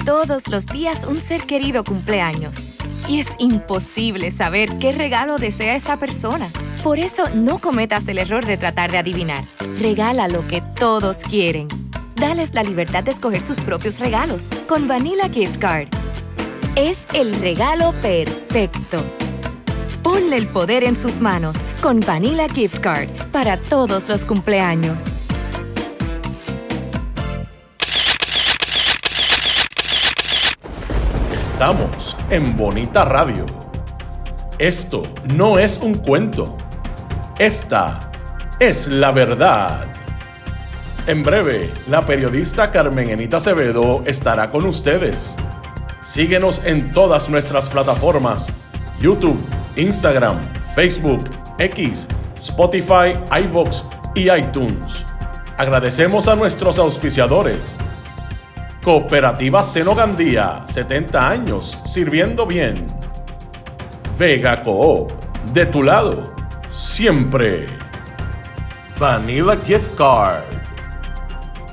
Todos los días un ser querido cumple años. Y es imposible saber qué regalo desea esa persona. Por eso no cometas el error de tratar de adivinar. Regala lo que todos quieren. Dales la libertad de escoger sus propios regalos con Vanilla Gift Card. Es el regalo perfecto. Ponle el poder en sus manos con Vanilla Gift Card para todos los cumpleaños. Estamos en Bonita Radio. Esto no es un cuento. Esta es la verdad. En breve, la periodista Carmen Enita Acevedo estará con ustedes. Síguenos en todas nuestras plataformas: YouTube, Instagram, Facebook, X, Spotify, iVoox y iTunes. Agradecemos a nuestros auspiciadores. Cooperativa Seno Gandía, 70 años, sirviendo bien. Vega Coop, de tu lado, siempre. Vanilla Gift Card.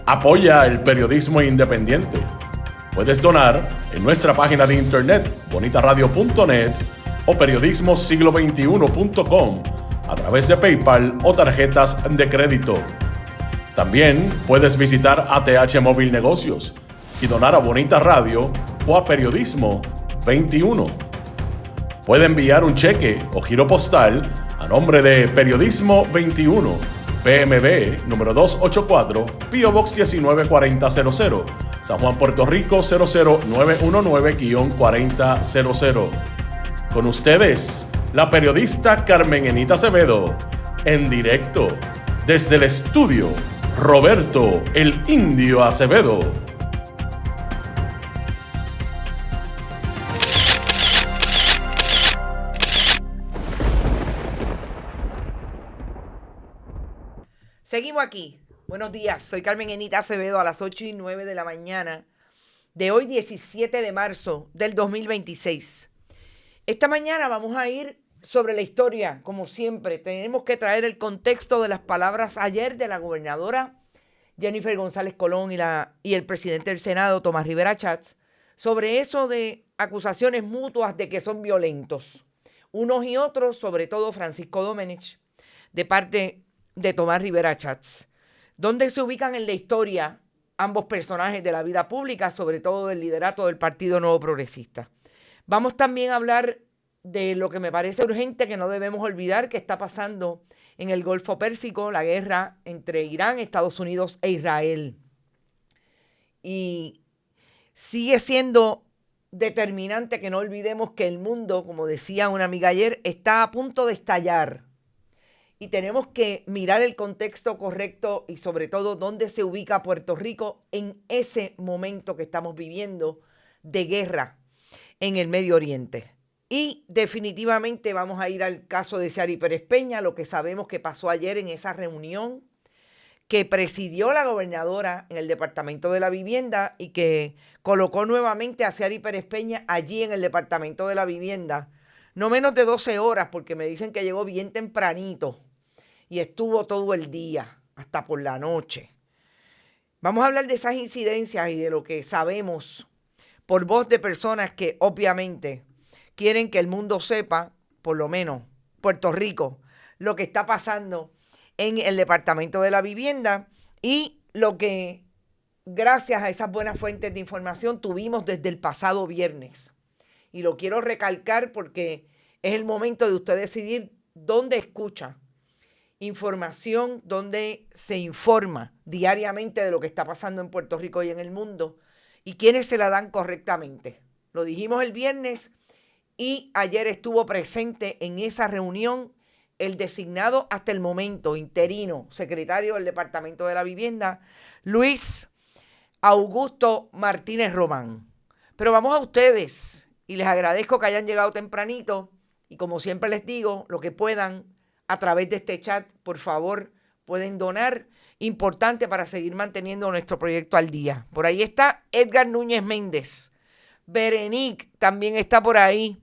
Apoya el periodismo independiente. Puedes donar en nuestra página de internet bonitaradio.net o periodismosiglo21.com a través de PayPal o tarjetas de crédito. También puedes visitar ATH Móvil Negocios y donar a Bonita Radio o a Periodismo 21. Puede enviar un cheque o giro postal a nombre de Periodismo 21, PMB número 284, P.O. Box 194000, San Juan, Puerto Rico 00919-4000. Con ustedes, la periodista Carmen Enita Acevedo, en directo desde el estudio Roberto el Indio Acevedo. Seguimos aquí. Buenos días, soy Carmen Enita Acevedo a las 8:09 de la mañana de hoy 17 de marzo del 2026. Esta mañana vamos a ir sobre la historia, como siempre. Tenemos que traer el contexto de las palabras ayer de la gobernadora Jennifer González Colón y el presidente del Senado, Tomás Rivera Schatz, sobre eso de acusaciones mutuas de que son violentos. Unos y otros, sobre todo Francisco Domenech, de parte de Tomás Rivera Schatz, donde se ubican en la historia ambos personajes de la vida pública, sobre todo del liderato del Partido Nuevo Progresista. Vamos también a hablar de lo que me parece urgente, que no debemos olvidar, que está pasando en el Golfo Pérsico, la guerra entre Irán, Estados Unidos e Israel. Y sigue siendo determinante que no olvidemos que el mundo, como decía una amiga ayer, está a punto de estallar. Y tenemos que mirar el contexto correcto y sobre todo dónde se ubica Puerto Rico en ese momento que estamos viviendo de guerra en el Medio Oriente. Y definitivamente vamos a ir al caso de Ciary Pérez Peña, lo que sabemos que pasó ayer en esa reunión que presidió la gobernadora en el Departamento de la Vivienda y que colocó nuevamente a Ciary Pérez Peña allí en el Departamento de la Vivienda. No menos de 12 horas, porque me dicen que llegó bien tempranito y estuvo todo el día, hasta por la noche. Vamos a hablar de esas incidencias y de lo que sabemos por voz de personas que obviamente quieren que el mundo sepa, por lo menos Puerto Rico, lo que está pasando en el Departamento de la Vivienda y lo que, gracias a esas buenas fuentes de información, tuvimos desde el pasado viernes. Y lo quiero recalcar porque es el momento de usted decidir dónde escucha información, donde se informa diariamente de lo que está pasando en Puerto Rico y en el mundo y quiénes se la dan correctamente. Lo dijimos el viernes y ayer estuvo presente en esa reunión el designado hasta el momento interino secretario del Departamento de la Vivienda, Luis Augusto Martínez Román. Pero vamos a ustedes y les agradezco que hayan llegado tempranito y como siempre les digo, lo que puedan a través de este chat, por favor, pueden donar. Importante para seguir manteniendo nuestro proyecto al día. Por ahí está Edgar Núñez Méndez. Berenique también está por ahí.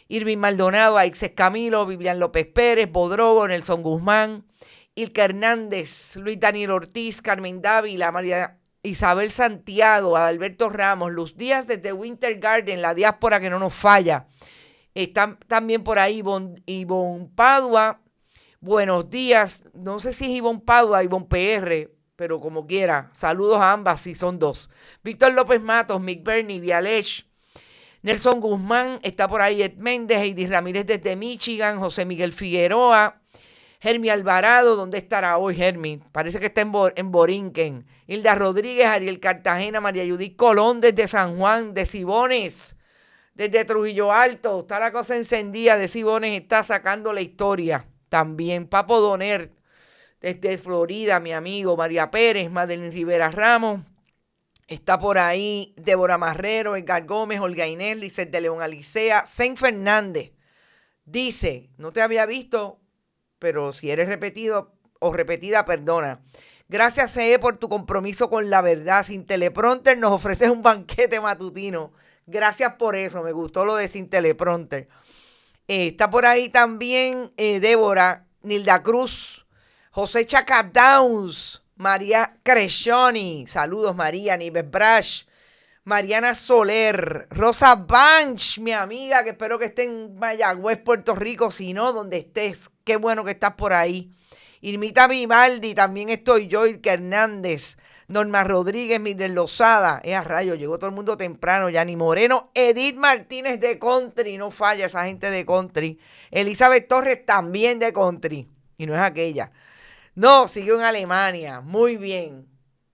Irving Maldonado, Aixes Camilo, Vivian López Pérez, Bodrogo, Nelson Guzmán, Ilka Hernández, Luis Daniel Ortiz, Carmen Dávila, María Isabel Santiago, Adalberto Ramos, Luz Díaz desde Winter Garden, la diáspora que no nos falla. Están también por ahí Ivonne Padua. Buenos días. No sé si es Ivonne Padua, Ivonne PR, pero como quiera. Saludos a ambas, si son dos. Víctor López Matos, Mick Bernie, Vialech. Nelson Guzmán, está por ahí Ed Méndez, Heidi Ramírez desde Michigan, José Miguel Figueroa, Germi Alvarado, ¿dónde estará hoy Germi? Parece que está en Borinquen. Hilda Rodríguez, Ariel Cartagena, María Judith Colón desde San Juan, de Cibones, desde Trujillo Alto, está la cosa encendida, de Cibones está sacando la historia también. Papo Doner, desde Florida, mi amigo, María Pérez, Madeline Rivera Ramos, está por ahí Débora Marrero, Edgar Gómez, Olga Inés, Lizeth de León Alicea, Zen Fernández, dice, no te había visto, pero si eres repetido o repetida, perdona. Gracias, CE, por tu compromiso con la verdad. Sin teleprompter nos ofreces un banquete matutino. Gracias por eso, me gustó lo de sin teleprompter. Está por ahí también Débora, Nilda Cruz, José Chaca Downs, María Crescioni, saludos María, Nives Brash, Mariana Soler, Rosa Banch, mi amiga, que espero que esté en Mayagüez, Puerto Rico, si no, donde estés, qué bueno que estás por ahí. Irmita Vivaldi, también estoy yo, Irka Hernández, Norma Rodríguez, Miguel Lozada, a rayo, llegó todo el mundo temprano, Yani Moreno, Edith Martínez de Country, no falla esa gente de Country, Elizabeth Torres también de Country, y no es aquella. No, siguió en Alemania, muy bien.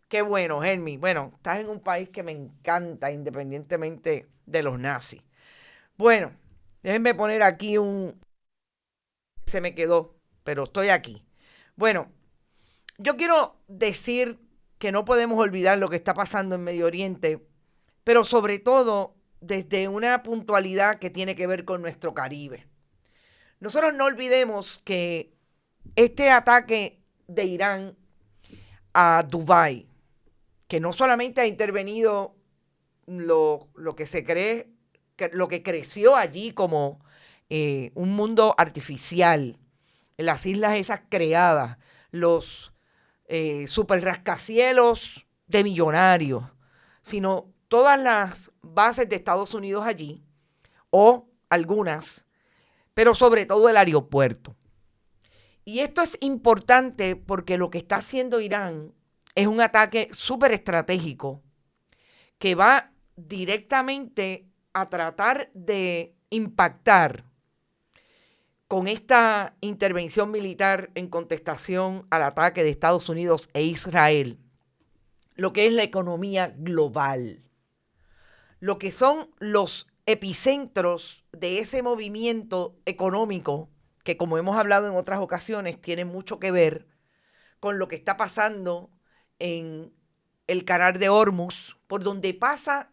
Qué bueno, Germi. Bueno, estás en un país que me encanta, independientemente de los nazis. Bueno, déjenme poner aquí se me quedó, pero estoy aquí. Bueno, yo quiero decir que no podemos olvidar lo que está pasando en Medio Oriente, pero sobre todo desde una puntualidad que tiene que ver con nuestro Caribe. Nosotros no olvidemos que este ataque de Irán a Dubái, que no solamente ha intervenido lo que se cree, lo que creció allí como un mundo artificial, las islas esas creadas, los super rascacielos de millonarios, sino todas las bases de Estados Unidos allí, o algunas, pero sobre todo el aeropuerto. Y esto es importante porque lo que está haciendo Irán es un ataque súper estratégico que va directamente a tratar de impactar con esta intervención militar en contestación al ataque de Estados Unidos e Israel, lo que es la economía global, lo que son los epicentros de ese movimiento económico que, como hemos hablado en otras ocasiones, tiene mucho que ver con lo que está pasando en el canal de Hormuz, por donde pasa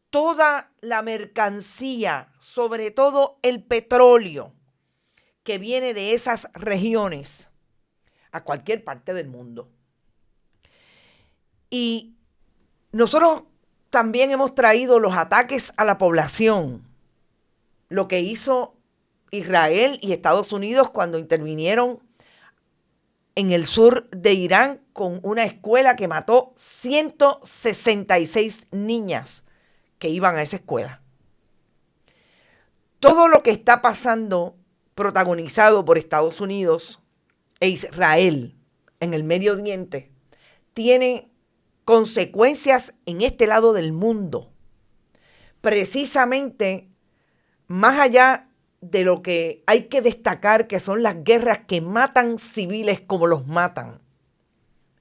toda la mercancía, sobre todo el petróleo, que viene de esas regiones a cualquier parte del mundo. Y nosotros también hemos traído los ataques a la población, lo que hizo Israel y Estados Unidos cuando intervinieron en el sur de Irán con una escuela que mató 166 niñas que iban a esa escuela. Todo lo que está pasando protagonizado por Estados Unidos e Israel en el Medio Oriente tiene consecuencias en este lado del mundo. Precisamente más allá de lo que hay que destacar, que son las guerras que matan civiles como los matan.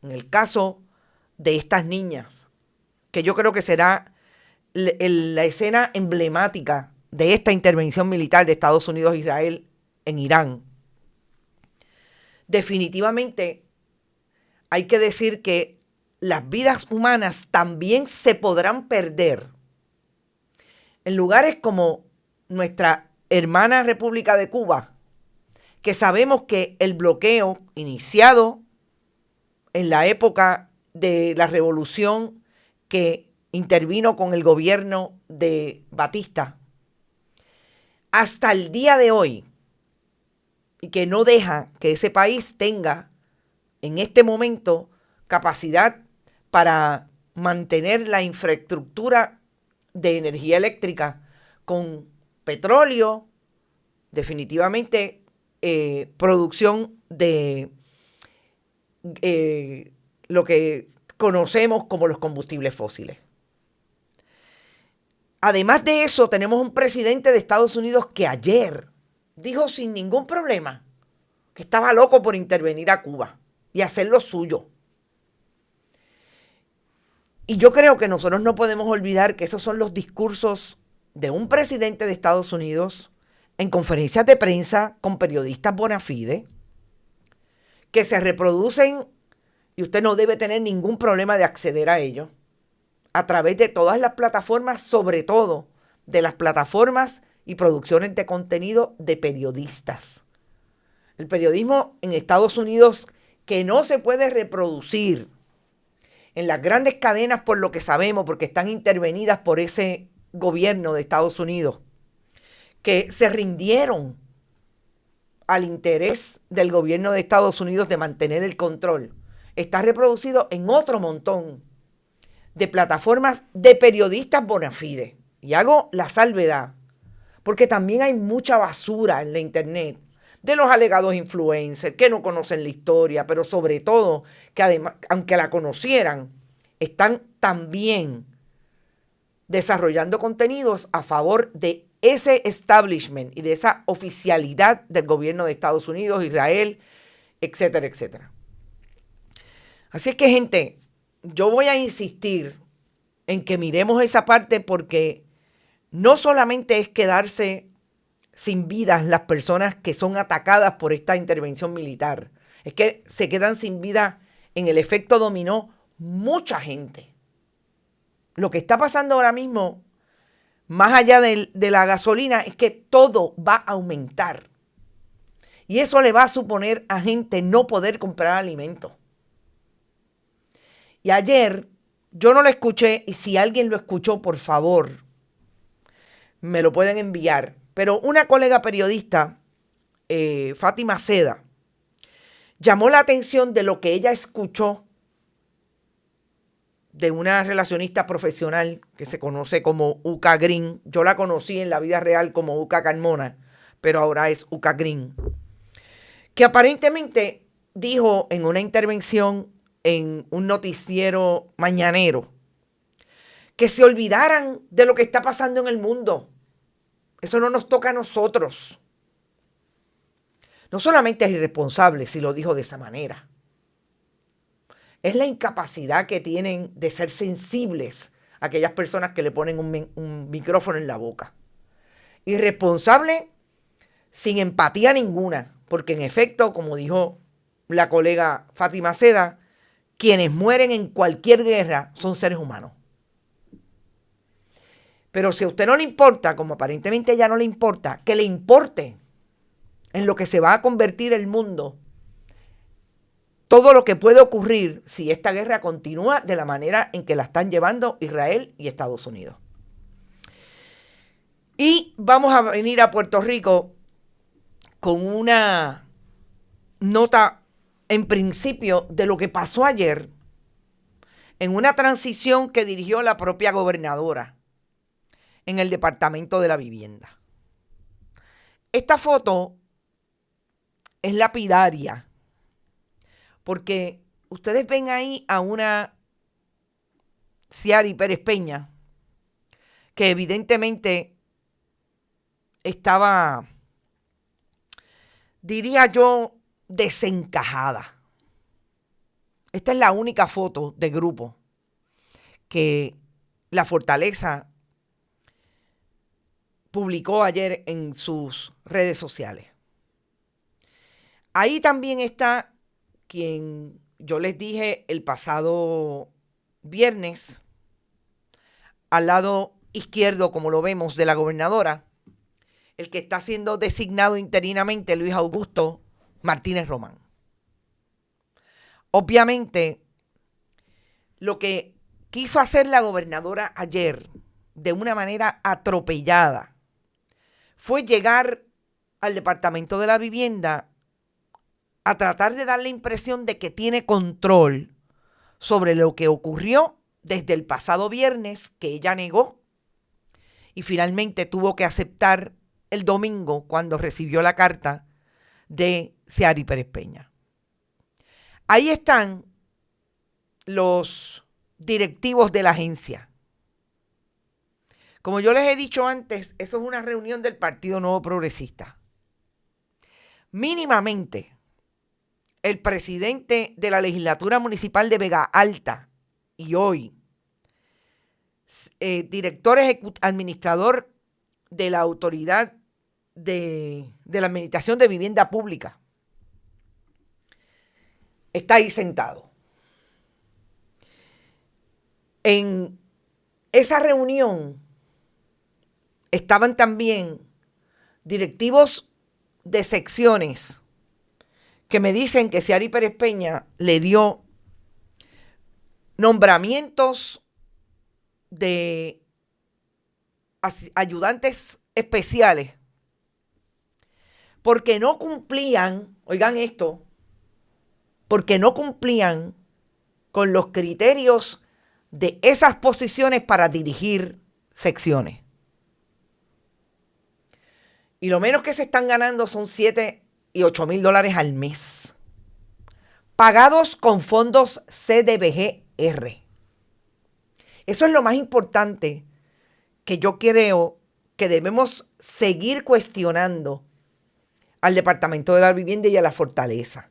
En el caso de estas niñas, que yo creo que será la escena emblemática de esta intervención militar de Estados Unidos e Israel en Irán. Definitivamente hay que decir que las vidas humanas también se podrán perder en lugares como nuestra hermana República de Cuba, que sabemos que el bloqueo iniciado en la época de la revolución que intervino con el gobierno de Batista, hasta el día de hoy, y que no deja que ese país tenga en este momento capacidad para mantener la infraestructura de energía eléctrica con petróleo, definitivamente producción de lo que conocemos como los combustibles fósiles. Además de eso, tenemos un presidente de Estados Unidos que ayer dijo sin ningún problema que estaba loco por intervenir a Cuba y hacer lo suyo. Y yo creo que nosotros no podemos olvidar que esos son los discursos de un presidente de Estados Unidos en conferencias de prensa con periodistas bona fide, que se reproducen y usted no debe tener ningún problema de acceder a ellos a través de todas las plataformas, sobre todo de las plataformas y producciones de contenido de periodistas. El periodismo en Estados Unidos, que no se puede reproducir en las grandes cadenas por lo que sabemos, porque están intervenidas por ese gobierno de Estados Unidos, que se rindieron al interés del gobierno de Estados Unidos de mantener el control, está reproducido en otro montón de plataformas de periodistas bona fide. Y hago la salvedad, porque también hay mucha basura en la internet de los alegados influencers que no conocen la historia, pero sobre todo que además, aunque la conocieran, están también desarrollando contenidos a favor de ese establishment y de esa oficialidad del gobierno de Estados Unidos, Israel, etcétera, etcétera. Así es que, gente, yo voy a insistir en que miremos esa parte, porque no solamente es quedarse sin vidas las personas que son atacadas por esta intervención militar, es que se quedan sin vida en el efecto dominó mucha gente. Lo que está pasando ahora mismo, más allá de la gasolina, es que todo va a aumentar. Y eso le va a suponer a gente no poder comprar alimentos. Y ayer yo no lo escuché, y si alguien lo escuchó, por favor, me lo pueden enviar. Pero una colega periodista, Fátima Seda, llamó la atención de lo que ella escuchó de una relacionista profesional que se conoce como Uca Green. Yo la conocí en la vida real como Uca Carmona, pero ahora es Uca Green, que aparentemente dijo en una intervención en un noticiero mañanero que se olvidaran de lo que está pasando en el mundo. Eso no nos toca a nosotros. No solamente es irresponsable si lo dijo de esa manera, es la incapacidad que tienen de ser sensibles a aquellas personas que le ponen un micrófono en la boca. Irresponsable sin empatía ninguna, porque en efecto, como dijo la colega Fátima Seda, quienes mueren en cualquier guerra son seres humanos. Pero si a usted no le importa, como aparentemente a ella no le importa, que le importe en lo que se va a convertir el mundo, todo lo que puede ocurrir si esta guerra continúa de la manera en que la están llevando Israel y Estados Unidos. Y vamos a venir a Puerto Rico con una nota en principio de lo que pasó ayer en una transición que dirigió la propia gobernadora en el Departamento de la Vivienda. Esta foto es lapidaria, porque ustedes ven ahí a una Ciary Pérez Peña, que evidentemente estaba, diría yo, desencajada. Esta es la única foto de grupo que La Fortaleza publicó ayer en sus redes sociales. Ahí también está quien yo les dije el pasado viernes, al lado izquierdo, como lo vemos, de la gobernadora, el que está siendo designado interinamente, Luis Augusto Martínez Román. Obviamente, lo que quiso hacer la gobernadora ayer, de una manera atropellada, fue llegar al Departamento de la Vivienda a tratar de dar la impresión de que tiene control sobre lo que ocurrió desde el pasado viernes, que ella negó y finalmente tuvo que aceptar el domingo cuando recibió la carta de Ciary Pérez Peña. Ahí están los directivos de la agencia. Como yo les he dicho antes, eso es una reunión del Partido Nuevo Progresista. Mínimamente, el presidente de la legislatura municipal de Vega Alta y hoy director administrador de la Autoridad de la Administración de Vivienda Pública, está ahí sentado. En esa reunión estaban también directivos de secciones que me dicen que Ciary Pérez Peña le dio nombramientos de ayudantes especiales porque no cumplían, oigan esto, porque no cumplían con los criterios de esas posiciones para dirigir secciones. Y lo menos que se están ganando son $7,000 y $8,000 al mes, pagados con fondos CDBG-R. Eso es lo más importante que yo creo que debemos seguir cuestionando al Departamento de la Vivienda y a la Fortaleza.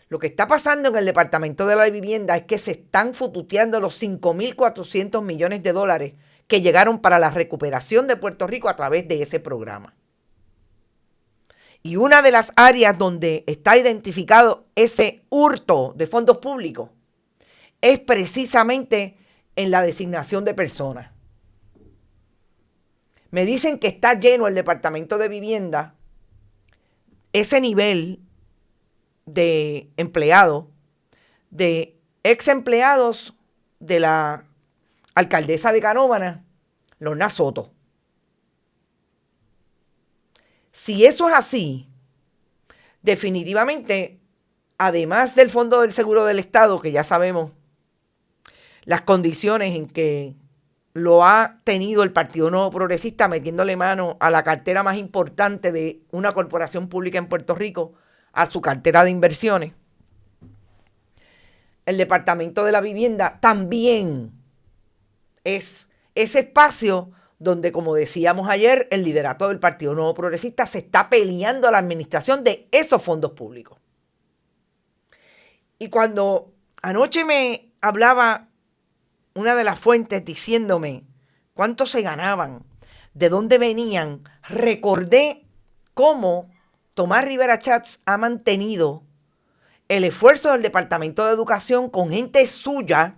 Lo que está pasando en el Departamento de la Vivienda es que se están fututeando los 5.400 millones de dólares que llegaron para la recuperación de Puerto Rico a través de ese programa. Y una de las áreas donde está identificado ese hurto de fondos públicos es precisamente en la designación de personas. Me dicen que está lleno el Departamento de Vivienda, ese nivel de empleados, de ex empleados de la alcaldesa de Canóvanas, Lorna Soto. Si eso es así, definitivamente, además del Fondo del Seguro del Estado, que ya sabemos las condiciones en que lo ha tenido el Partido Nuevo Progresista, metiéndole mano a la cartera más importante de una corporación pública en Puerto Rico, a su cartera de inversiones, el Departamento de la Vivienda también es ese espacio donde, como decíamos ayer, el liderato del Partido Nuevo Progresista se está peleando a la administración de esos fondos públicos. Y cuando anoche me hablaba una de las fuentes diciéndome cuánto se ganaban, de dónde venían, recordé cómo Tomás Rivera Chats ha mantenido el esfuerzo del Departamento de Educación con gente suya.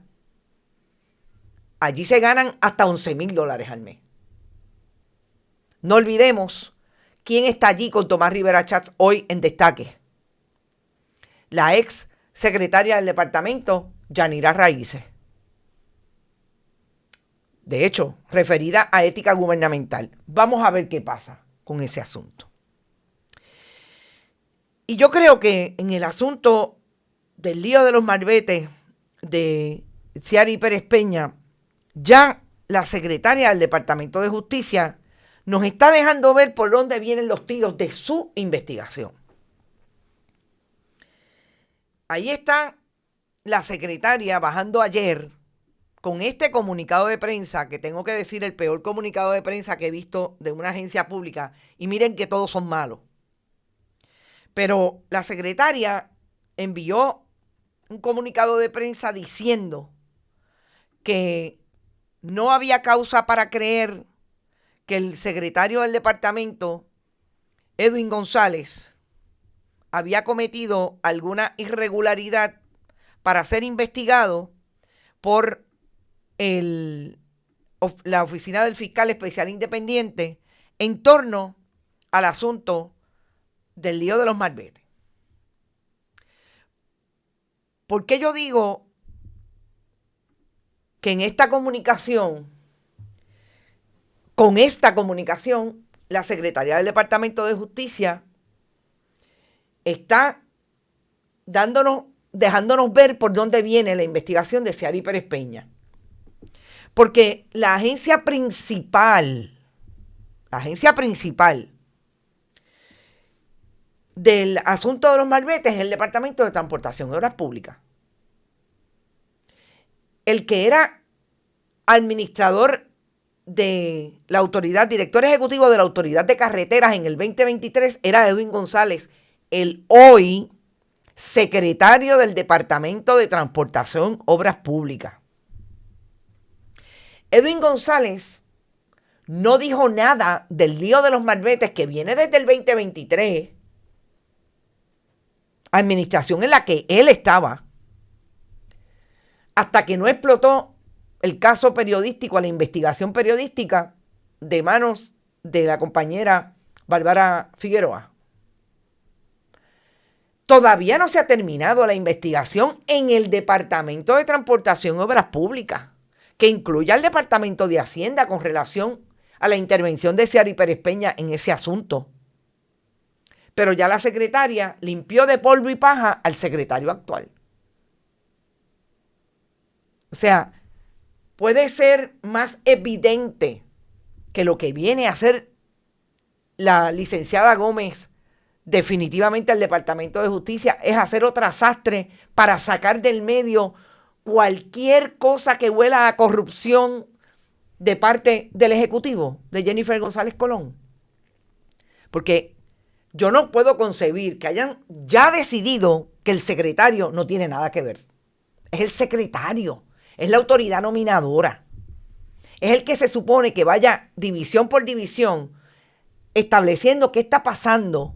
Allí se ganan hasta $11,000 al mes. No olvidemos quién está allí con Tomás Rivera Chats hoy en destaque. La ex secretaria del departamento, Yanira Raíces. De hecho, referida a ética gubernamental. Vamos a ver qué pasa con ese asunto. Y yo creo que en el asunto del lío de los malbetes de Ciary Pérez Peña, ya la secretaria del Departamento de Justicia nos está dejando ver por dónde vienen los tiros de su investigación. Ahí está la secretaria bajando ayer con este comunicado de prensa, que tengo que decir el peor comunicado de prensa que he visto de una agencia pública, y miren que todos son malos. Pero la secretaria envió un comunicado de prensa diciendo que no había causa para creer que el secretario del departamento, Edwin González, había cometido alguna irregularidad para ser investigado por la Oficina del Fiscal Especial Independiente en torno al asunto del lío de los malbetes. ¿Por qué yo digo que en esta comunicación, con esta comunicación, la Secretaría del Departamento de Justicia está dándonos dejándonos ver por dónde viene la investigación de Ciary Pérez Peña. Porque la agencia principal del asunto de los malvetes es el Departamento de Transportación y Obras Públicas. El que era administrador de la autoridad, director ejecutivo de la Autoridad de Carreteras en el 2023 era Edwin González, el hoy secretario del Departamento de Transportación y Obras Públicas. Edwin González no dijo nada del lío de los malvetes que viene desde el 2023, administración en la que él estaba, hasta que no explotó el caso periodístico, la investigación periodística de manos de la compañera Bárbara Figueroa. Todavía no se ha terminado la investigación en el Departamento de Transportación y Obras Públicas, que incluye al Departamento de Hacienda con relación a la intervención de Ciary Pérez Peña en ese asunto. Pero ya la secretaria limpió de polvo y paja al secretario actual. O sea, puede ser más evidente que lo que viene a hacer la licenciada Gómez definitivamente al Departamento de Justicia es hacer otra sastre para sacar del medio cualquier cosa que huela a corrupción de parte del Ejecutivo de Jennifer González Colón. Porque yo no puedo concebir que hayan ya decidido que el secretario no tiene nada que ver. Es el secretario, es la autoridad nominadora. Es el que se supone que vaya división por división estableciendo qué está pasando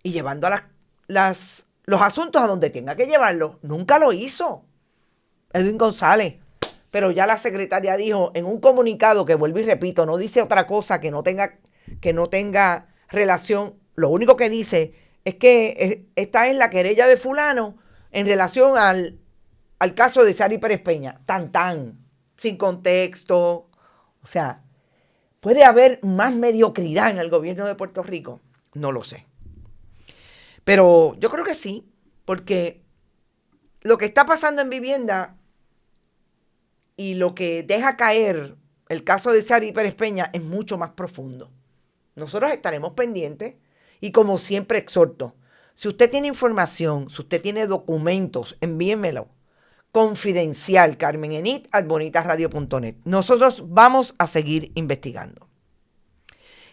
y llevando a los asuntos a donde tenga que llevarlos. Nunca lo hizo Edwin González. Pero ya la secretaria dijo en un comunicado, que vuelvo y repito, no dice otra cosa que no tenga relación. Lo único que dice es que esta es la querella de fulano en relación al caso de Ciary Pérez Peña. Tan, sin contexto. O sea, ¿puede haber más mediocridad en el gobierno de Puerto Rico? No lo sé. Pero yo creo que sí, porque lo que está pasando en vivienda y lo que deja caer el caso de Ciary Pérez Peña es mucho más profundo. Nosotros estaremos pendientes y como siempre exhorto, si usted tiene información, si usted tiene documentos, envíenmelo. Confidencial, carmenenit@bonitasradio.net. Nosotros vamos a seguir investigando.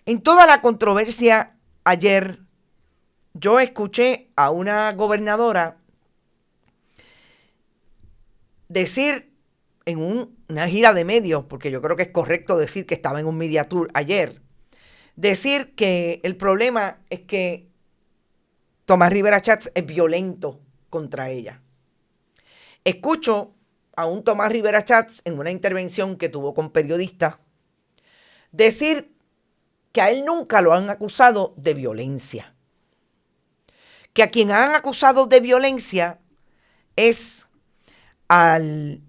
En toda la controversia ayer, yo escuché a una gobernadora decir en una gira de medios, porque yo creo que es correcto decir que estaba en un media tour ayer, decir que el problema es que Tomás Rivera Schatz es violento contra ella. Escucho a un Tomás Rivera Schatz en una intervención que tuvo con periodistas decir que a él nunca lo han acusado de violencia. Que a quien han acusado de violencia es al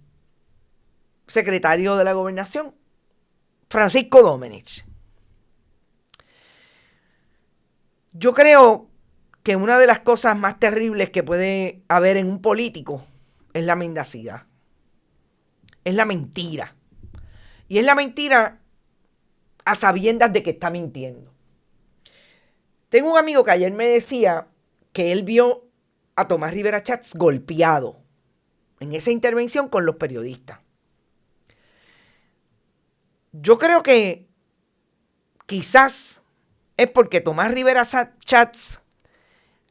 secretario de la Gobernación, Francisco Domenech. Yo creo que una de las cosas más terribles que puede haber en un político es la mendacidad. Es la mentira. Y es la mentira a sabiendas de que está mintiendo. Tengo un amigo que ayer me decía que él vio a Tomás Rivera Schatz golpeado en esa intervención con los periodistas. Yo creo que quizás es porque Tomás Rivera Schatz,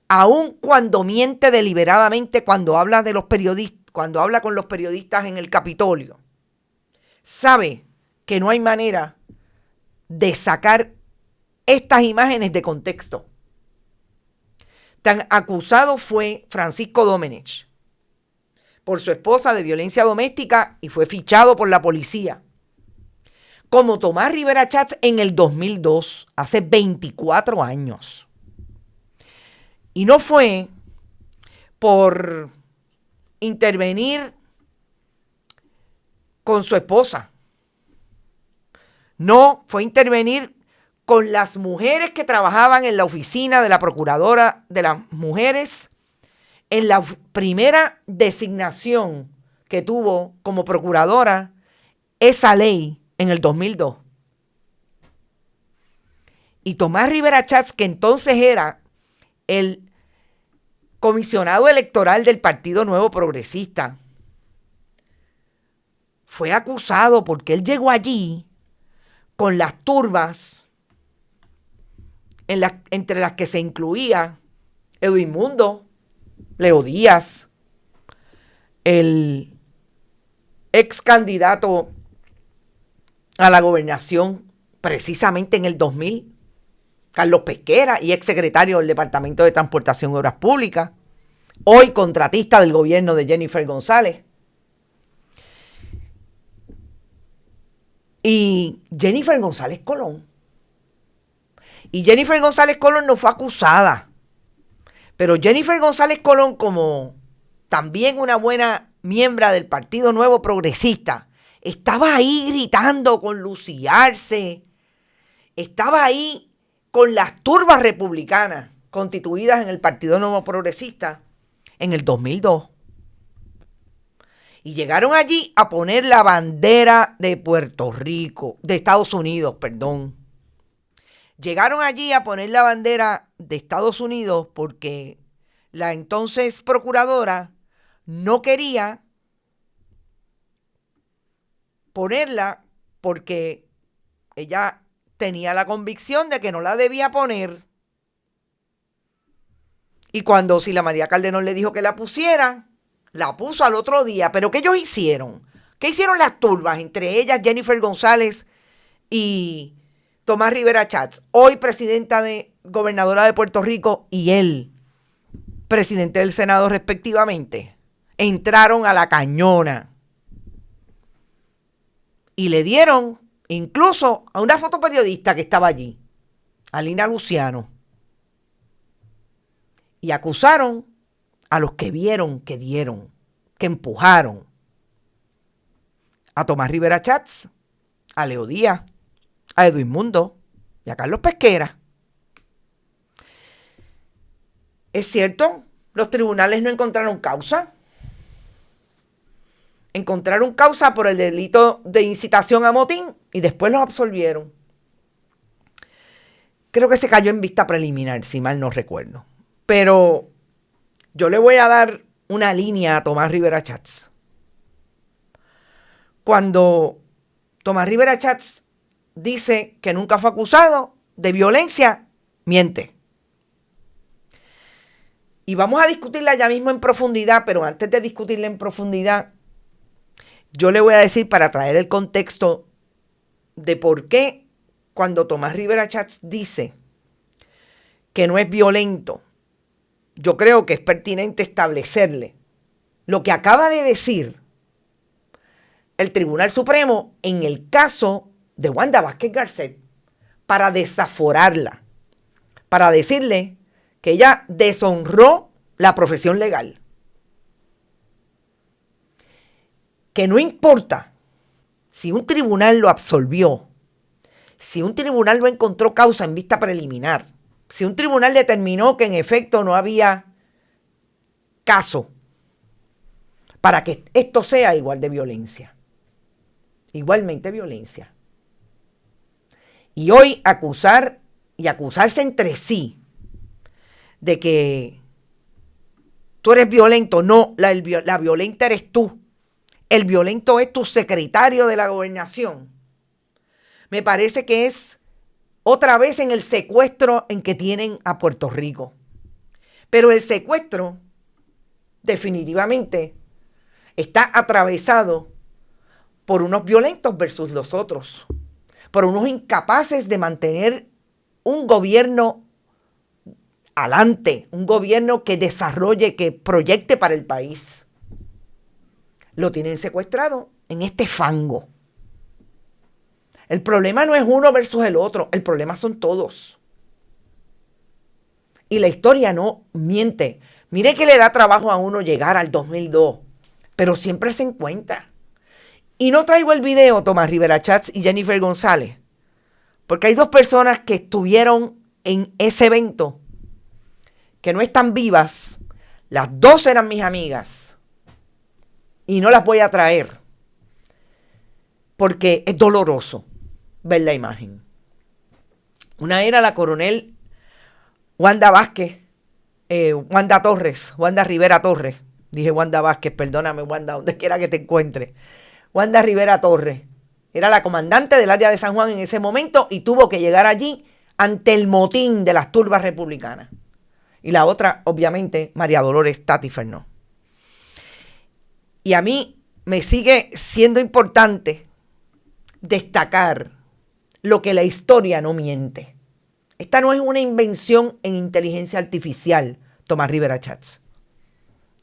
aun cuando miente deliberadamente cuando habla de los periodistas, cuando habla con los periodistas en el Capitolio, sabe que no hay manera de sacar estas imágenes de contexto. Tan acusado fue Francisco Domenech por su esposa de violencia doméstica y fue fichado por la policía. Como Tomás Rivera Schatz en el 2002, hace 24 años. Y no fue por intervenir con su esposa. No, fue intervenir con las mujeres que trabajaban en la oficina de la Procuradora de las Mujeres en la primera designación que tuvo como procuradora esa ley en el 2002. Y Tomás Rivera Chats, que entonces era el comisionado electoral del Partido Nuevo Progresista, fue acusado porque él llegó allí con las turbas entre las que se incluía Edwin Mundo, Leo Díaz, el ex candidato a la gobernación precisamente en el 2000, Carlos Pesquera, y ex secretario del Departamento de Transportación y Obras Públicas, hoy contratista del gobierno de Jennifer González. Y Jennifer González Colón. Y Jennifer González Colón no fue acusada, pero Jennifer González Colón, como también una buena miembro del Partido Nuevo Progresista, estaba ahí gritando con Lucy Arce, estaba ahí con las turbas republicanas constituidas en el Partido Nuevo Progresista en el 2002. Y llegaron allí a poner la bandera de Puerto Rico, de Estados Unidos, perdón. Llegaron allí a poner la bandera de Estados Unidos porque la entonces procuradora no quería ponerla porque ella tenía la convicción de que no la debía poner. Y cuando Sila María Calderón le dijo que la pusiera, la puso al otro día. ¿Pero qué ellos hicieron? ¿Qué hicieron las turbas? Entre ellas Jennifer González y Tomás Rivera Chats, hoy gobernadora de Puerto Rico, y él, presidente del Senado respectivamente. Entraron a la cañona y le dieron incluso a una fotoperiodista que estaba allí, a Lina Luciano, y acusaron a los que vieron, que dieron, que empujaron a Tomás Rivera Chats, a Leo Díaz, a Edwin Mundo y a Carlos Pesquera. Es cierto, los tribunales no encontraron causa. Encontraron causa por el delito de incitación a motín y después los absolvieron. Creo que se cayó en vista preliminar, si mal no recuerdo. Pero yo le voy a dar una línea a Tomás Rivera Chats. Cuando Tomás Rivera Chats dice que nunca fue acusado de violencia, miente. Y vamos a discutirla ya mismo en profundidad, pero antes de discutirla en profundidad, yo le voy a decir, para traer el contexto de por qué cuando Tomás Rivera Chats dice que no es violento, yo creo que es pertinente establecerle lo que acaba de decir el Tribunal Supremo en el caso de Wanda Vázquez Garcet para desaforarla, para decirle que ella deshonró la profesión legal. Que no importa si un tribunal lo absolvió, si un tribunal no encontró causa en vista preliminar, si un tribunal determinó que en efecto no había caso para que esto sea igual de violencia, igualmente violencia. Y hoy acusar y acusarse entre sí de que tú eres violento, no, la violenta eres tú. El violento es tu secretario de la gobernación. Me parece que es otra vez en el secuestro en que tienen a Puerto Rico. Pero el secuestro definitivamente está atravesado por unos violentos versus los otros, por unos incapaces de mantener un gobierno adelante, un gobierno que desarrolle, que proyecte para el país. Lo tienen secuestrado en este fango. El problema no es uno versus el otro, el problema son todos. Y la historia no miente. Mire que le da trabajo a uno llegar al 2002, pero siempre se encuentra. Y no traigo el video, Tomás Rivera Chats y Jennifer González, porque hay dos personas que estuvieron en ese evento que no están vivas. Las dos eran mis amigas. Y no las voy a traer. Porque es doloroso ver la imagen. Una era la coronel Wanda Vázquez, Wanda Rivera Torres. Dije Wanda Vázquez, perdóname Wanda, donde quiera que te encuentres. Wanda Rivera Torres. Era la comandante del área de San Juan en ese momento y tuvo que llegar allí ante el motín de las turbas republicanas. Y la otra, obviamente, María Dolores Tati Fernó. Y a mí me sigue siendo importante destacar lo que la historia no miente. Esta no es una invención en inteligencia artificial, Tomás Rivera Chats.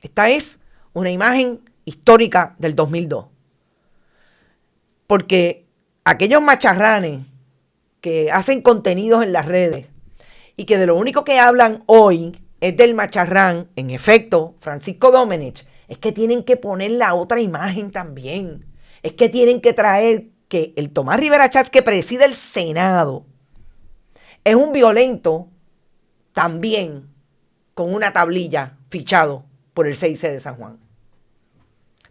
Esta es una imagen histórica del 2002. Porque aquellos macharranes que hacen contenidos en las redes y que de lo único que hablan hoy es del macharrán, en efecto, Francisco Domenech, es que tienen que poner la otra imagen también. Es que tienen que traer que el Tomás Rivera Chats que preside el Senado es un violento también con una tablilla fichado por el 6C de San Juan.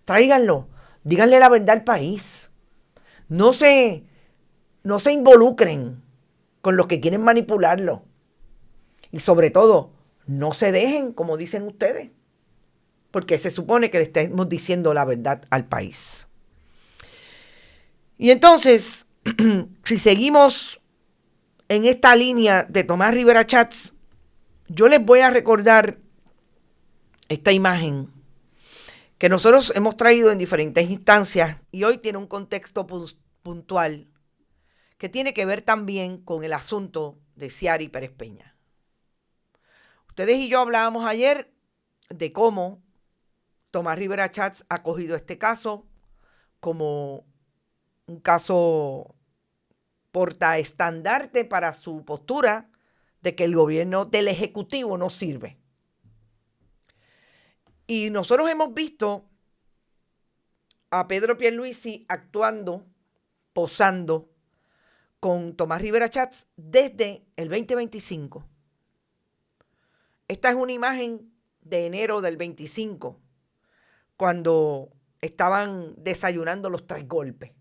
Tráiganlo, díganle la verdad al país. No se involucren con los que quieren manipularlo. Y sobre todo, no se dejen, como dicen ustedes, porque se supone que le estamos diciendo la verdad al país. Y entonces, si seguimos en esta línea de Tomás Rivera Chats, yo les voy a recordar esta imagen que nosotros hemos traído en diferentes instancias y hoy tiene un contexto puntual que tiene que ver también con el asunto de Ciary Pérez Peña. Ustedes y yo hablábamos ayer de cómo Tomás Rivera Chats ha cogido este caso como un caso portaestandarte para su postura de que el gobierno del Ejecutivo no sirve. Y nosotros hemos visto a Pedro Pierluisi actuando, posando con Tomás Rivera Chats desde el 2025. Esta es una imagen de enero del 25, cuando estaban desayunando los 3 golpes.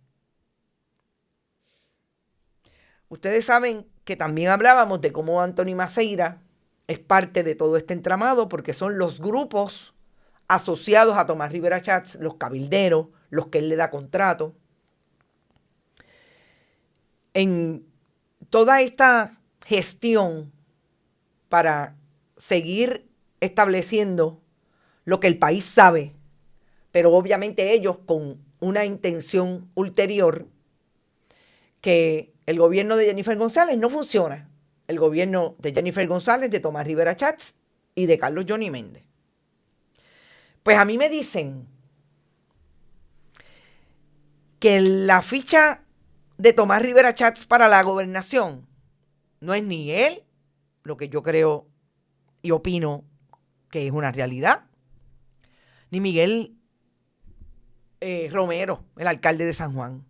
Ustedes saben que también hablábamos de cómo Anthony Maceira es parte de todo este entramado porque son los grupos asociados a Tomás Rivera Chats, los cabilderos, los que él le da contrato. En toda esta gestión para seguir estableciendo lo que el país sabe, pero obviamente ellos con una intención ulterior, que el gobierno de Jennifer González no funciona. El gobierno de Jennifer González, de Tomás Rivera Chats y de Carlos Johnny Méndez. Pues a mí me dicen que la ficha de Tomás Rivera Chats para la gobernación no es ni él, lo que yo creo y opino que es una realidad, ni Miguel Romero, el alcalde de San Juan,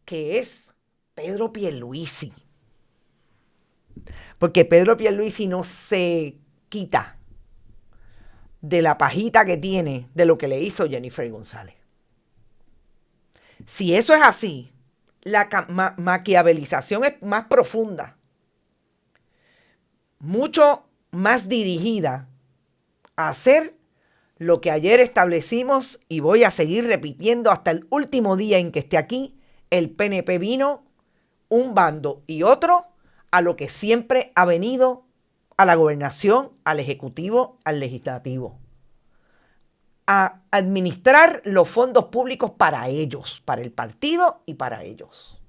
que es Pedro Pierluisi. Porque Pedro Pierluisi no se quita de la pajita que tiene de lo que le hizo Jennifer González. Si eso es así, la maquiavelización es más profunda, mucho más dirigida a hacer lo que ayer establecimos y voy a seguir repitiendo hasta el último día en que esté aquí. El PNP vino, un bando y otro, a lo que siempre ha venido a la gobernación, al ejecutivo, al legislativo. A administrar los fondos públicos para ellos, para el partido y para ellos.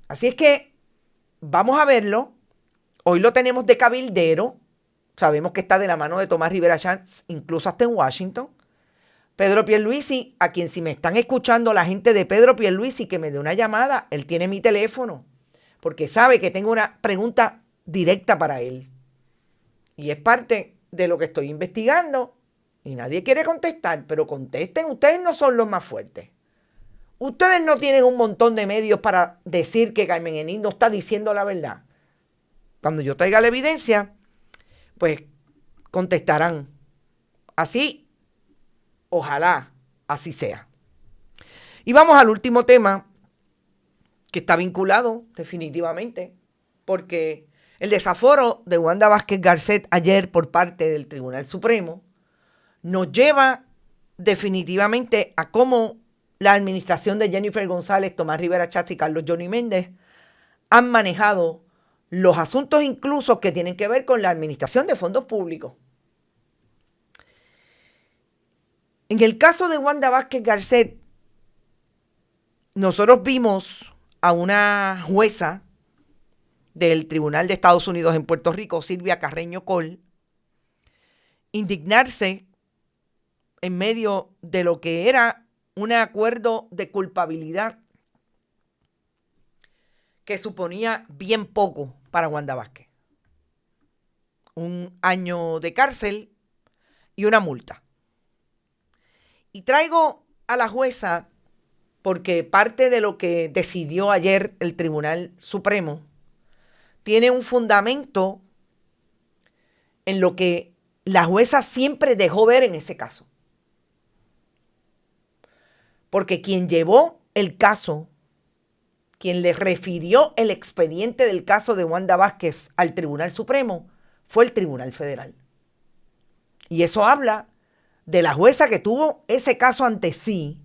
Así es que vamos a verlo. Hoy lo tenemos de cabildero. Sabemos que está de la mano de Tomás Rivera Chats, incluso hasta en Washington. Pedro Pierluisi, a quien si me están escuchando la gente de Pedro Pierluisi, que me dé una llamada, él tiene mi teléfono, porque sabe que tengo una pregunta directa para él. Y es parte de lo que estoy investigando y nadie quiere contestar, pero contesten, ustedes no son los más fuertes. Ustedes no tienen un montón de medios para decir que Carmen Enid no está diciendo la verdad. Cuando yo traiga la evidencia, pues contestarán. Así, ojalá así sea. Y vamos al último tema que está vinculado definitivamente, porque el desaforo de Wanda Vázquez Garcet ayer por parte del Tribunal Supremo nos lleva definitivamente a cómo la administración de Jennifer González, Tomás Rivera Chatz y Carlos Johnny Méndez han manejado los asuntos incluso que tienen que ver con la administración de fondos públicos. En el caso de Wanda Vázquez Garcet, nosotros vimos a una jueza del Tribunal de Estados Unidos en Puerto Rico, Silvia Carreño Coll, indignarse en medio de lo que era un acuerdo de culpabilidad que suponía bien poco para Wanda Vázquez. 1 año de cárcel y una multa. Y traigo a la jueza porque parte de lo que decidió ayer el Tribunal Supremo tiene un fundamento en lo que la jueza siempre dejó ver en ese caso. Porque quien llevó el caso, quien le refirió el expediente del caso de Wanda Vázquez al Tribunal Supremo, fue el Tribunal Federal. Y eso habla de la jueza que tuvo ese caso ante sí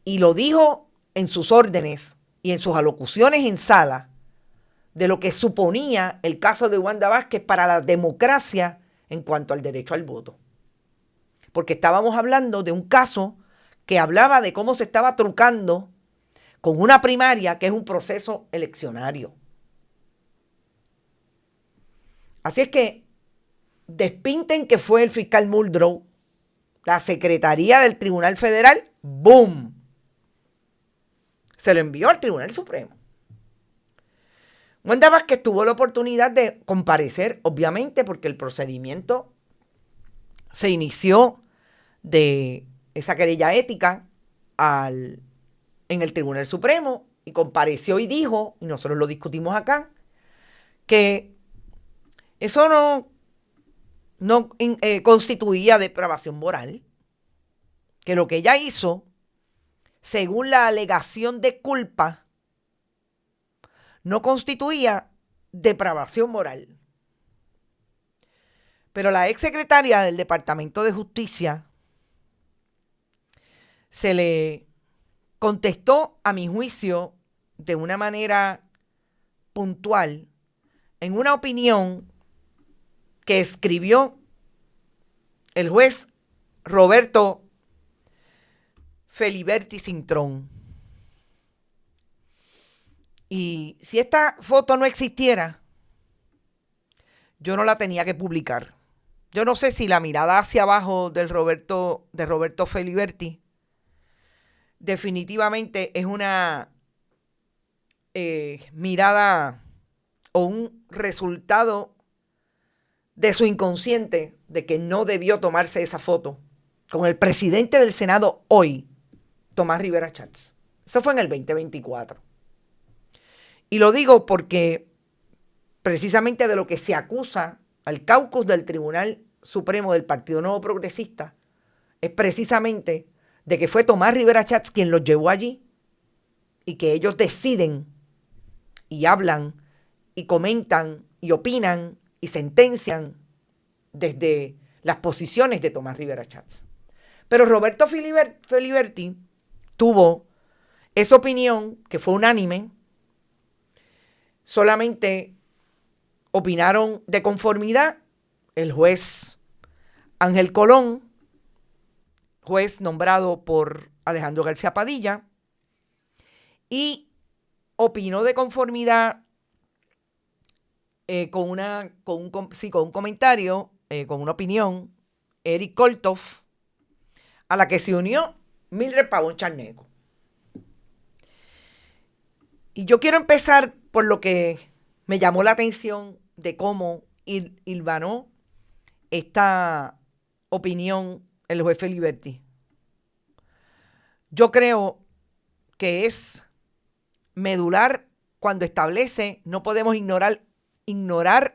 y lo dijo en sus órdenes y en sus alocuciones en sala de lo que suponía el caso de Wanda Vázquez para la democracia en cuanto al derecho al voto. Porque estábamos hablando de un caso que hablaba de cómo se estaba trucando con una primaria que es un proceso eleccionario. Así es que despinten que fue el fiscal Muldrow, la Secretaría del Tribunal Federal, ¡boom!, se lo envió al Tribunal Supremo. Wanda Vázquez tuvo la oportunidad de comparecer, obviamente, porque el procedimiento se inició de esa querella ética en el Tribunal Supremo y compareció y dijo, y nosotros lo discutimos acá, que eso no constituía depravación moral, que lo que ella hizo, según la alegación de culpa, no constituía depravación moral. Pero la exsecretaria del Departamento de Justicia se le contestó, a mi juicio, de una manera puntual, en una opinión que escribió el juez Roberto Feliberti Cintrón. Y si esta foto no existiera, yo no la tenía que publicar. Yo no sé si la mirada hacia abajo de Roberto Feliberti definitivamente es una mirada o un resultado de su inconsciente de que no debió tomarse esa foto con el presidente del Senado hoy, Tomás Rivera Chatz. Eso fue en el 2024. Y lo digo porque precisamente de lo que se acusa al caucus del Tribunal Supremo del Partido Nuevo Progresista es precisamente de que fue Tomás Rivera Chatz quien los llevó allí y que ellos deciden y hablan y comentan y opinan y sentencian desde las posiciones de Tomás Rivera Chatz. Pero Roberto Feliberti tuvo esa opinión que fue unánime. Solamente opinaron de conformidad el juez Ángel Colón, juez nombrado por Alejandro García Padilla, y opinó de conformidad con un comentario, con una opinión, Eric Koltoff, a la que se unió Mildred Pavón Charneco. Y yo quiero empezar por lo que me llamó la atención de cómo hilvanó esta opinión el juez Feliberti. Yo creo que es medular cuando establece no podemos ignorar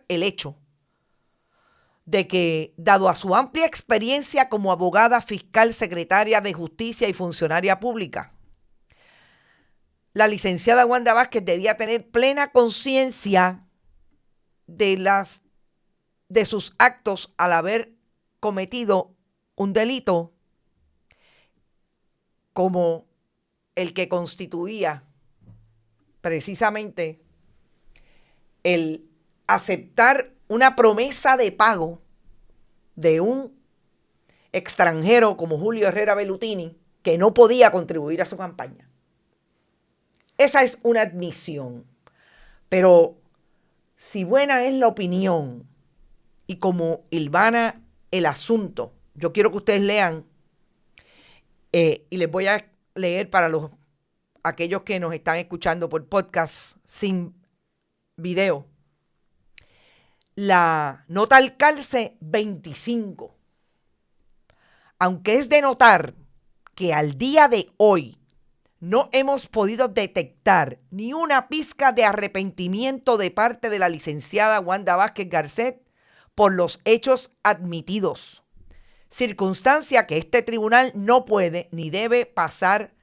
el hecho de que, dado a su amplia experiencia como abogada, fiscal, secretaria de Justicia y funcionaria pública, la licenciada Wanda Vázquez debía tener plena conciencia de sus actos al haber cometido un delito como el que constituía precisamente el aceptar una promesa de pago de un extranjero como Julio Herrera Bellutini, que no podía contribuir a su campaña. Esa es una admisión. Pero si buena es la opinión y como hilvana el asunto, yo quiero que ustedes lean, y les voy a leer para aquellos que nos están escuchando por podcast sin video, la nota al calce 25. Aunque es de notar que al día de hoy no hemos podido detectar ni una pizca de arrepentimiento de parte de la licenciada Wanda Vázquez Garcet por los hechos admitidos, circunstancia que este tribunal no puede ni debe pasar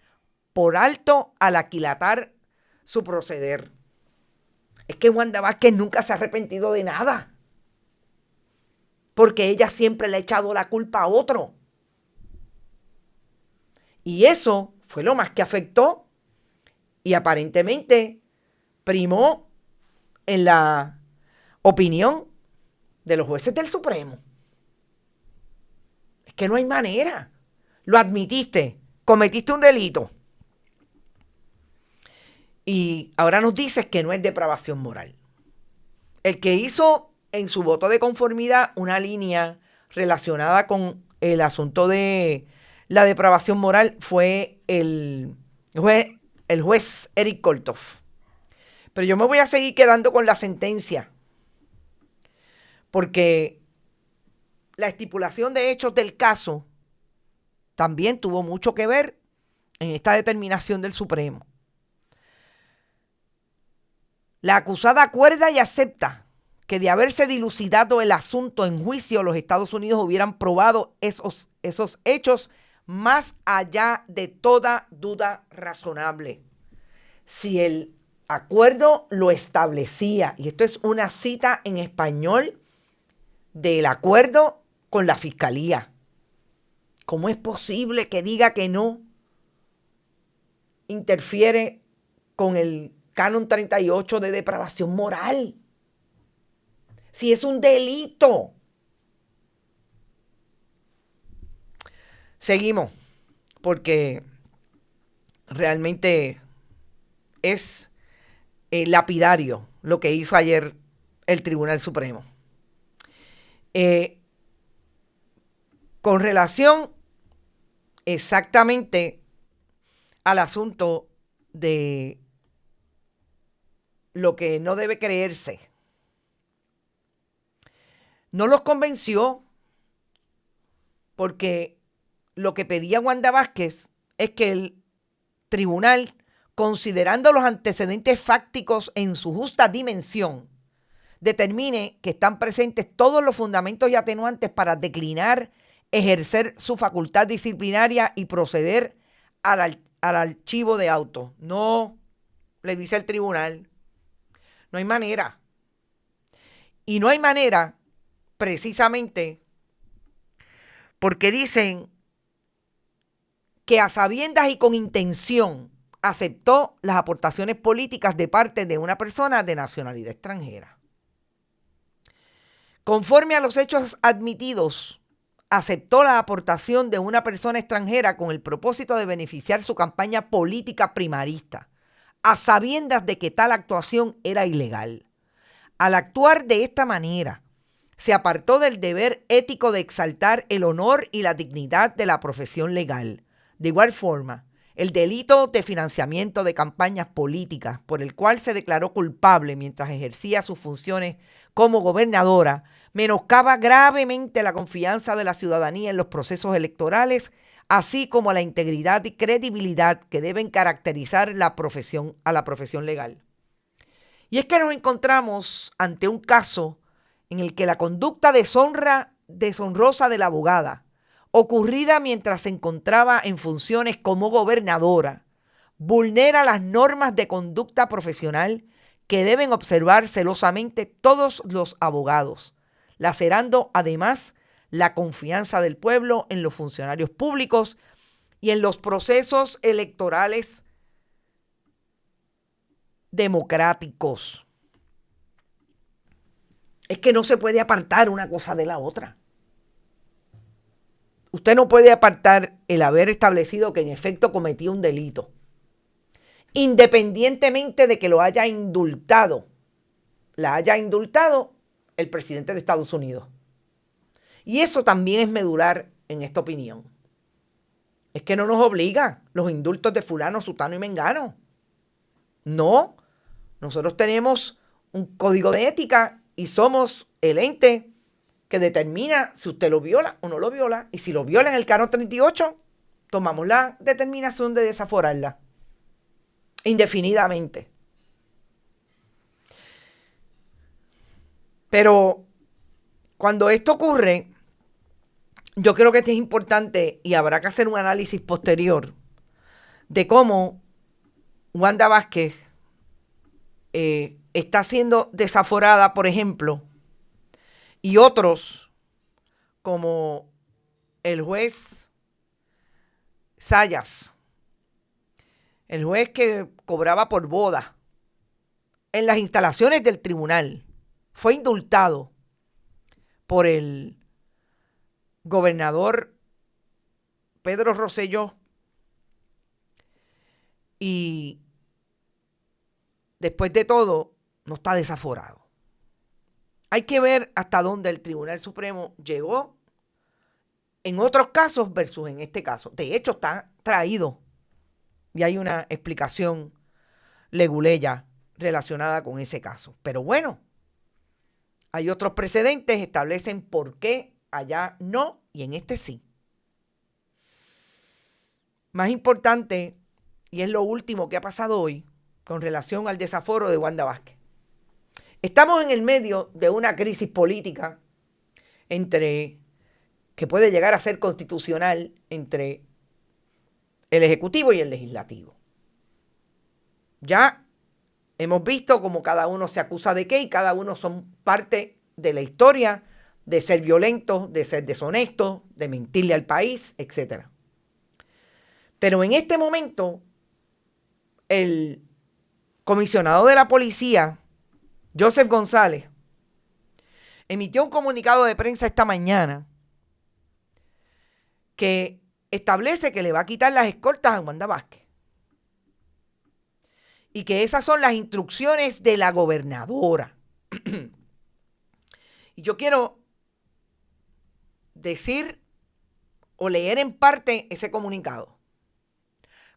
por alto al aquilatar su proceder. Es que Wanda Vázquez nunca se ha arrepentido de nada, porque ella siempre le ha echado la culpa a otro. Y eso fue lo más que afectó y aparentemente primó en la opinión de los jueces del Supremo. Es que no hay manera. Lo admitiste, cometiste un delito. Y ahora nos dices que no es depravación moral. El que hizo en su voto de conformidad una línea relacionada con el asunto de la depravación moral fue el juez Eric Kolthoff. Pero yo me voy a seguir quedando con la sentencia, porque la estipulación de hechos del caso también tuvo mucho que ver en esta determinación del Supremo. La acusada acuerda y acepta que de haberse dilucidado el asunto en juicio, los Estados Unidos hubieran probado esos hechos más allá de toda duda razonable. Si el acuerdo lo establecía, y esto es una cita en español del acuerdo con la Fiscalía. ¿Cómo es posible que diga que no interfiere con el Canon 38 de depravación moral? Si es un delito. Seguimos, porque realmente es lapidario lo que hizo ayer el Tribunal Supremo. Con relación exactamente al asunto de lo que no debe creerse, no los convenció, porque lo que pedía Wanda Vázquez es que el tribunal, considerando los antecedentes fácticos en su justa dimensión, determine que están presentes todos los fundamentos y atenuantes para declinar ejercer su facultad disciplinaria y proceder al archivo de auto. No, le dice el tribunal, no hay manera. Y no hay manera precisamente porque dicen que a sabiendas y con intención aceptó las aportaciones políticas de parte de una persona de nacionalidad extranjera. Conforme a los hechos admitidos, aceptó la aportación de una persona extranjera con el propósito de beneficiar su campaña política primarista, a sabiendas de que tal actuación era ilegal. Al actuar de esta manera, se apartó del deber ético de exaltar el honor y la dignidad de la profesión legal. De igual forma, el delito de financiamiento de campañas políticas, por el cual se declaró culpable mientras ejercía sus funciones como gobernadora, menoscaba gravemente la confianza de la ciudadanía en los procesos electorales, así como la integridad y credibilidad que deben caracterizar a la profesión legal. Y es que nos encontramos ante un caso en el que la conducta deshonrosa de la abogada, ocurrida mientras se encontraba en funciones como gobernadora, vulnera las normas de conducta profesional que deben observar celosamente todos los abogados, lacerando además la confianza del pueblo en los funcionarios públicos y en los procesos electorales democráticos. Es que no se puede apartar una cosa de la otra. Usted no puede apartar el haber establecido que en efecto cometió un delito, independientemente de que lo haya indultado, la haya indultado el presidente de Estados Unidos. Y eso también es medular en esta opinión. Es que no nos obliga los indultos de fulano, sutano y mengano. No, nosotros tenemos un código de ética y somos el ente que determina si usted lo viola o no lo viola. Y si lo viola en el canon 38, tomamos la determinación de desaforarla indefinidamente. Pero cuando esto ocurre, yo creo que esto es importante y habrá que hacer un análisis posterior de cómo Wanda Vázquez está siendo desaforada, por ejemplo, y otros como el juez Sayas, el juez que cobraba por boda en las instalaciones del tribunal, fue indultado por el gobernador Pedro Rosselló y después de todo no está desaforado. Hay que ver hasta dónde el Tribunal Supremo llegó en otros casos versus en este caso. De hecho, está traído y hay una explicación leguleya relacionada con ese caso. Pero bueno, hay otros precedentes, establecen por qué allá no y en este sí. Más importante, y es lo último que ha pasado hoy con relación al desaforo de Wanda Vázquez. Estamos en el medio de una crisis política que puede llegar a ser constitucional entre el Ejecutivo y el Legislativo. Ya hemos visto cómo cada uno se acusa de qué y cada uno son parte de la historia de ser violentos, de ser deshonestos, de mentirle al país, etc. Pero en este momento, el comisionado de la policía, Joseph González, emitió un comunicado de prensa esta mañana que establece que le va a quitar las escoltas a Wanda Vázquez. Y que esas son las instrucciones de la gobernadora. Y yo quiero decir o leer en parte ese comunicado.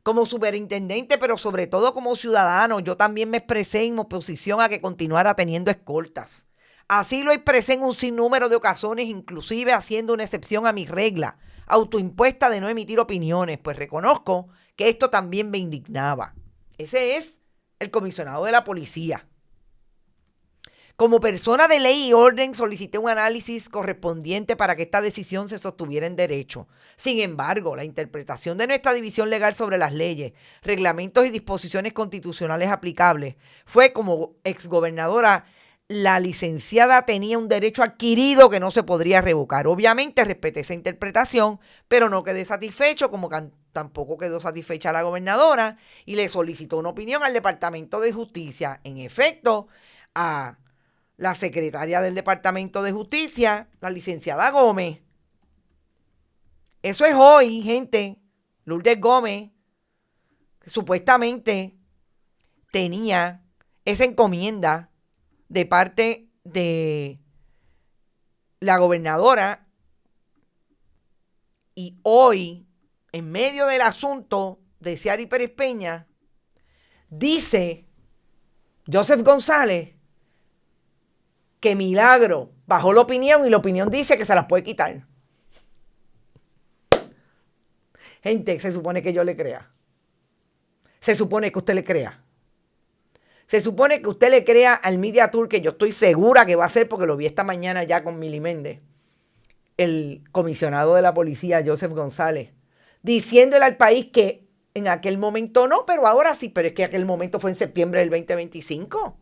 Como superintendente, pero sobre todo como ciudadano, yo también me expresé en oposición a que continuara teniendo escoltas. Así lo expresé en un sinnúmero de ocasiones, inclusive haciendo una excepción a mi regla autoimpuesta de no emitir opiniones, pues reconozco que esto también me indignaba. Ese es el comisionado de la policía. Como persona de ley y orden, solicité un análisis correspondiente para que esta decisión se sostuviera en derecho. Sin embargo, la interpretación de nuestra división legal sobre las leyes, reglamentos y disposiciones constitucionales aplicables fue como exgobernadora, la licenciada tenía un derecho adquirido que no se podría revocar. Obviamente respeté esa interpretación, pero no quedé satisfecho, como tampoco quedó satisfecha la gobernadora, y le solicitó una opinión al Departamento de Justicia. En efecto, a la secretaria del Departamento de Justicia, la licenciada Gómez. Eso es hoy, gente. Lourdes Gómez, que supuestamente tenía esa encomienda de parte de la gobernadora, y hoy, en medio del asunto de Ciary Pérez Peña, dice Joseph González que Milagro bajó la opinión y la opinión dice que se las puede quitar. Gente, se supone que yo le crea. Se supone que usted le crea. Se supone que usted le crea al Media Tour, que yo estoy segura que va a ser, porque lo vi esta mañana ya con Mili Méndez, el comisionado de la policía, Joseph González, diciéndole al país que en aquel momento no, pero ahora sí, pero es que aquel momento fue en septiembre del 2025.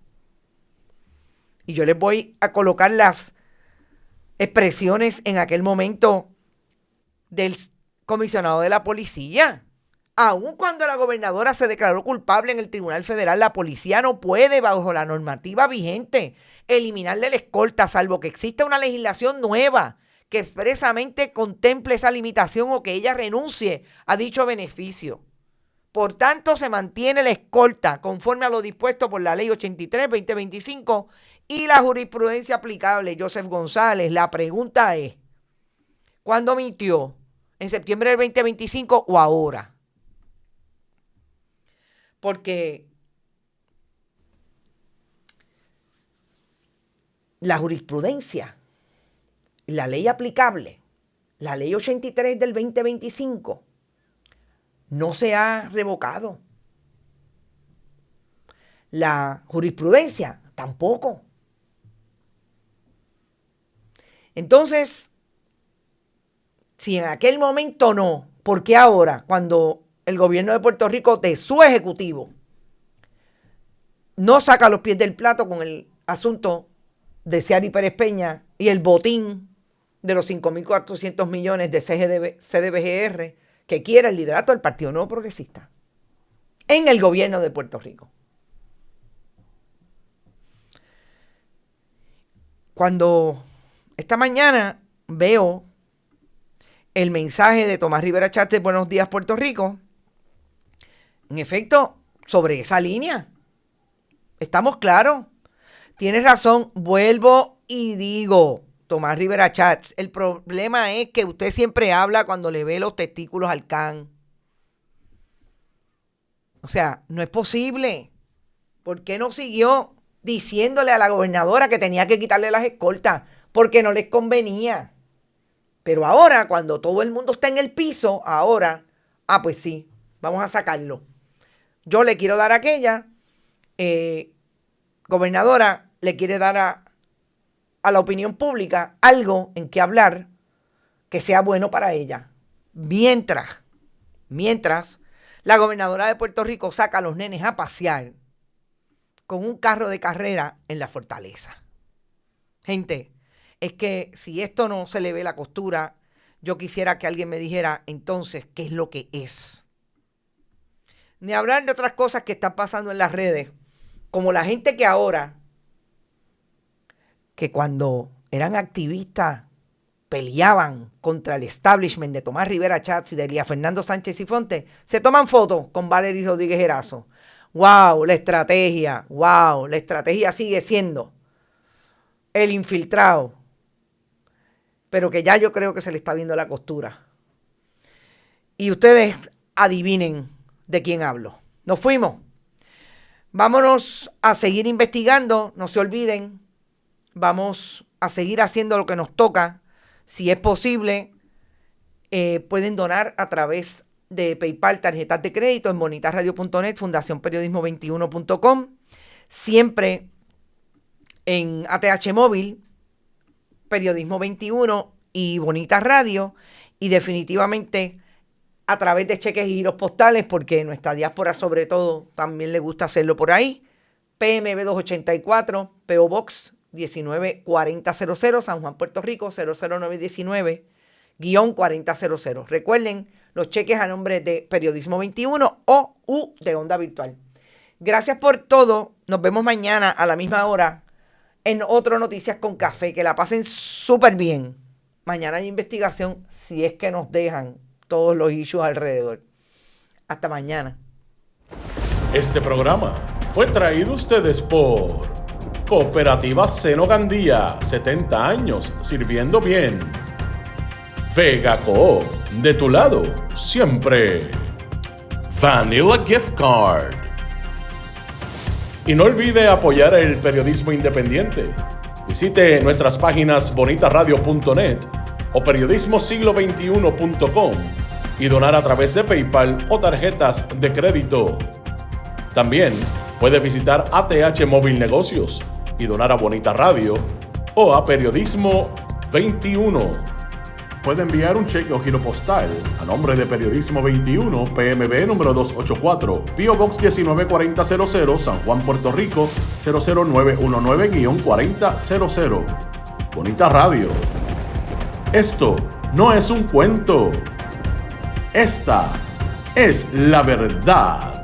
Y yo les voy a colocar las expresiones en aquel momento del comisionado de la policía. Aun cuando la gobernadora se declaró culpable en el Tribunal Federal, la policía no puede, bajo la normativa vigente, eliminarle la escolta, salvo que exista una legislación nueva que expresamente contemple esa limitación o que ella renuncie a dicho beneficio. Por tanto, se mantiene la escolta conforme a lo dispuesto por la Ley 83-2025 y la jurisprudencia aplicable. Joseph González, la pregunta es, ¿cuándo mintió? ¿En septiembre del 2025 o ahora? Porque la jurisprudencia, la ley aplicable, la ley 83 del 2025, no se ha revocado. La jurisprudencia tampoco. Entonces, si en aquel momento no, ¿por qué ahora, cuando el gobierno de Puerto Rico, de su ejecutivo, no saca los pies del plato con el asunto de Ciary Pérez Peña y el botín de los 5.400 millones de CDBGR que quiere el liderato del Partido Nuevo Progresista en el gobierno de Puerto Rico? Cuando esta mañana veo el mensaje de Tomás Rivera Chats de Buenos Días Puerto Rico, en efecto, sobre esa línea, estamos claros. Tienes razón, vuelvo y digo, Tomás Rivera Chats, el problema es que usted siempre habla cuando le ve los testículos al can. O sea, no es posible. ¿Por qué no siguió diciéndole a la gobernadora que tenía que quitarle las escoltas? Porque no les convenía. Pero ahora, cuando todo el mundo está en el piso, ahora, pues sí, vamos a sacarlo. Yo le quiero dar a aquella gobernadora, le quiere dar a la opinión pública algo en que hablar que sea bueno para ella. Mientras la gobernadora de Puerto Rico saca a los nenes a pasear con un carro de carrera en la fortaleza. Gente, es que si esto no se le ve la costura, yo quisiera que alguien me dijera entonces qué es lo que es. Ni hablar de otras cosas que están pasando en las redes, como la gente que ahora, que cuando eran activistas peleaban contra el establishment de Tomás Rivera Chats y de Elías Fernando Sánchez y Fonte, se toman fotos con Valery Rodríguez Erazo. ¡Wow! La estrategia. ¡Wow! La estrategia sigue siendo el infiltrado. Pero que ya yo creo que se le está viendo la costura. Y ustedes adivinen de quién hablo. Nos fuimos. Vámonos a seguir investigando. No se olviden. Vamos a seguir haciendo lo que nos toca. Si es posible, pueden donar a través de PayPal, tarjetas de crédito en bonitasradio.net, fundacionperiodismo21.com, siempre en ATH Móvil, Periodismo 21 y Bonitas Radio, y definitivamente a través de cheques y giros postales, porque nuestra diáspora sobre todo también le gusta hacerlo por ahí. PMB 284, PO Box 194000, San Juan, Puerto Rico 00919-4000. Recuerden los cheques a nombre de Periodismo 21 o U de Onda Virtual. Gracias por todo. Nos vemos mañana a la misma hora en otro Noticias con Café. Que la pasen súper bien. Mañana hay investigación, si es que nos dejan todos los issues alrededor. Hasta mañana. Este programa fue traído a ustedes por Cooperativa Seno Gandía, 70 años sirviendo bien. Vega Coop, de tu lado, siempre. Vanilla Gift Card. Y no olvide apoyar el periodismo independiente. Visite nuestras páginas bonitasradio.net o periodismosiglo21.com y donar a través de PayPal o tarjetas de crédito. También Puede visitar ATH Móvil Negocios y donar a Bonita Radio o a Periodismo 21. Puede enviar un cheque o giro postal a nombre de Periodismo 21, PMB número 284, P.O. Box 194000, San Juan, Puerto Rico 00919-4000. Bonita Radio. Esto no es un cuento. Esta es la verdad.